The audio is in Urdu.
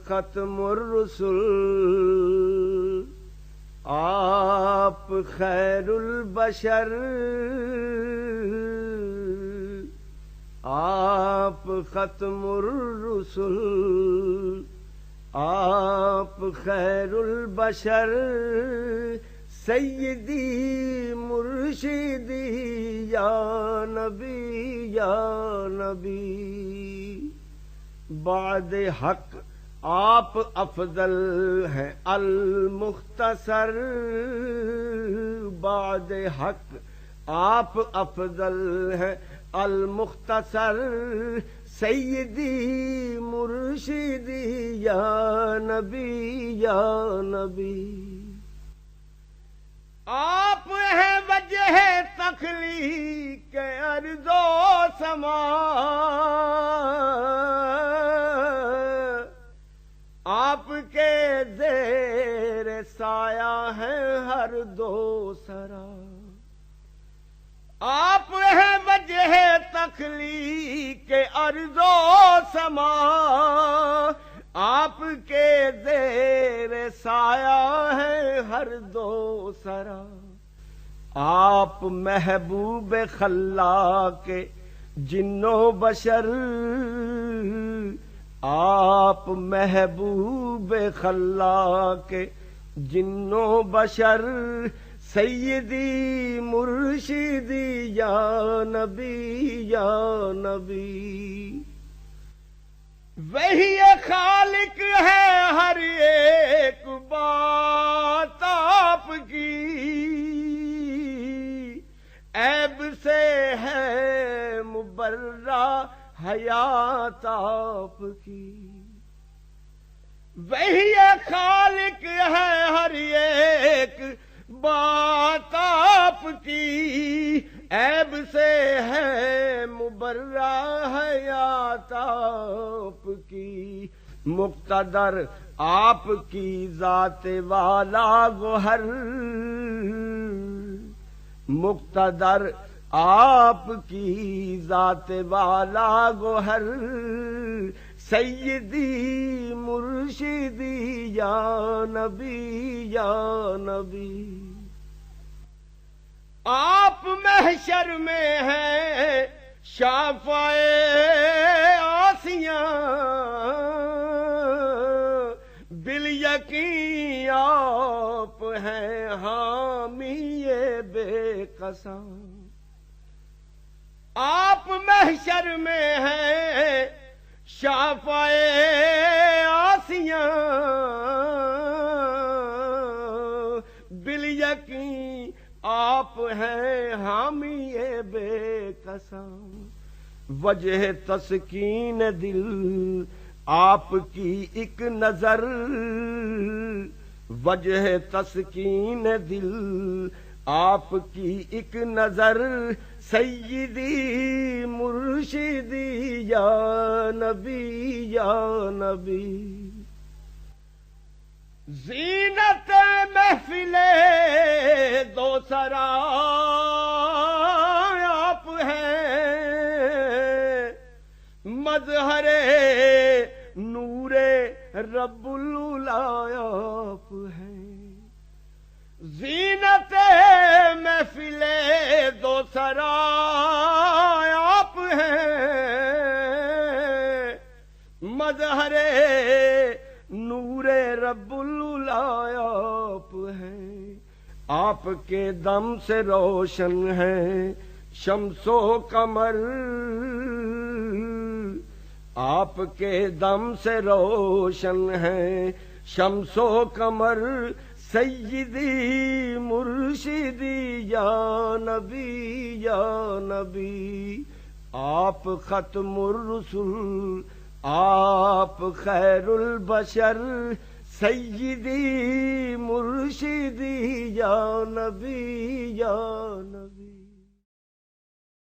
ختم الرسل، آپ خیر البشر، آپ ختم الرسل، آپ خیر البشر، سیدی مرشدی یا نبی یا نبی۔ بعد حق آپ افضل ہیں المختصر، بعد حق آپ افضل ہیں المختصر، سیدی مرشدی یا نبی یا نبی۔ آپ ہیں وجہ تخلیق ارض و سما، آپ کے زیر سایہ ہیں ہر دو سرا، آپ ہیں وجہ تخلیق ارض و سما، آپ کے زیر سایہ ہے ہر دو سرا۔ آپ محبوب خلاق جن و بشر، آپ محبوب خلاق جن و بشر، سیدی مرشدی یا نبی یا نبی۔ وہی خالق ہے ہر ایک بات آپ کی، عیب سے ہے مبرہ حیات آپ کی۔ وہی خالق ہے ہر ایک بات آپ کی، عیب سے ہے مبرہ حیات آپ کی۔ مقتدر آپ کی ذات والا گوہر، مقتدر آپ کی ذات والا گوہر، سیدی مرشدی یا نبی یا نبی۔ آپ محشر میں ہیں شافع آسیاں، بالیقین آپ ہیں حامی بے قسم۔ آپ محشر میں ہیں شافع آسیاں، بالیقین آپ ہیں حامی بے قسم۔ وجہ تسکین دل آپ کی ایک نظر، وجہ تسکین دل آپ کی ایک نظر، سیدی مرشدی یا نبی یا نبی۔ زینت محفل دو سرا آپ ہیں، مظہر نور رب العلا آپ ہیں۔ زینت محفل دو سرا آپ ہیں، مظہر نور رب العلا آپ ہیں۔ آپ کے دم سے روشن ہیں شمس و قمر، آپ کے دم سے روشن ہیں شمس و قمر، سیدی مرشدی یا نبی یا نبی۔ آپ ختم الرسل، آپ خیر البشر، سیدی مرشدی یا نبی یا نبی۔